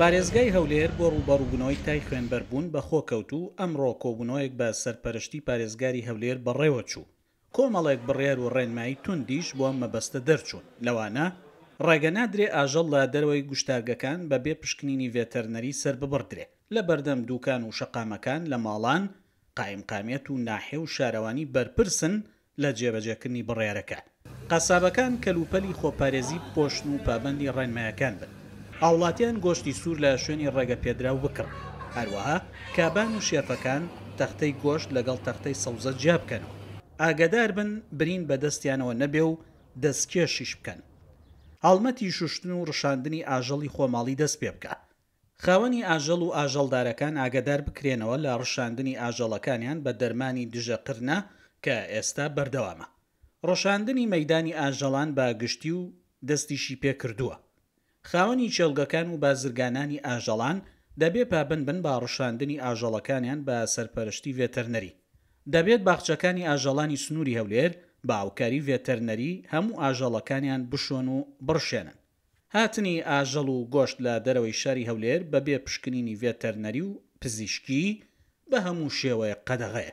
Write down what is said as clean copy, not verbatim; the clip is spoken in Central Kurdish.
پارێزگای هەولێر بۆ ڕووبەڕووبوونەوەی تای خوێنبەربوون بە خۆکەوتوو ئەمڕۆ کۆبوونەوەیەک بە سەرپەرشتی پارێزگاری هەولێر بەڕێوە چوو. کۆمەڵێک بڕیار و ڕێنمایی توندیش بۆ ئەم مەبەستە دەرچوون. لەوانە ڕێگە نادرێ ئاژەڵ لە دەرەوەی گوشتارگەکان بەبێ پشکنینی ڤێتەرنەری سەر ببڕدرێ لە بەردەم دووکان و شەقامەکان لە ماڵان قایمقامێت و ناحێ و شارەوانی بەرپرسن لە جێبەجێکردنی بڕیارەکە. قەسابەکان کەلوپەلی خۆپارێزی پۆشن و پابەندی ڕێنمایەکان بن. هاوڵاتیان گۆشتی سوور لە شوێنی ڕێگە پێدراو بکڕن. هەروەها کابان و شێرفەکان تەختەی گۆشت لەگەڵ تەختەی سەوزە جیا بکەنەوە. ئاگادار بن برین بەدەستیانەوە نەبێ و دەستکێشیش بکەن. هەڵمەتی شوشتن و ڕشاندنی ئاژەڵی خۆماڵی دەست پێ بکە. خاوەنی ئاژەڵ و ئاژەڵدارەکان ئاگادار بکرێنەوە لە ڕشاندنی ئاژەڵەکانیان بە دەرمانی دژەقرنە کە ئێستا بەردەوامە. ڕۆشاندنی مەیدانی ئاژەڵان بە گشتی و دەستیشی پێ کردووە. خاوەنی چێلگەکان و بازرگانانی ئاژەڵان دەبێ پابند بن بە ڕشاندنی ئاژەڵەکانیان بە سەرپەرشتی ڤێتەرنەری. دەبێت باخچەکانی ئاژەڵانی سنووری هەولێر بە ئاوکاری ڤێتەرنەری هەموو ئاژەڵەکانیان بشۆن و بڕشێنن. هاتنی ئاژەڵ و گۆشت لە دەرەوەی شاری هەولێر بەبێ پشکنینی ڤێتەرنەری و پزیشکی بە هەموو شێوەیە قەدەغەیە.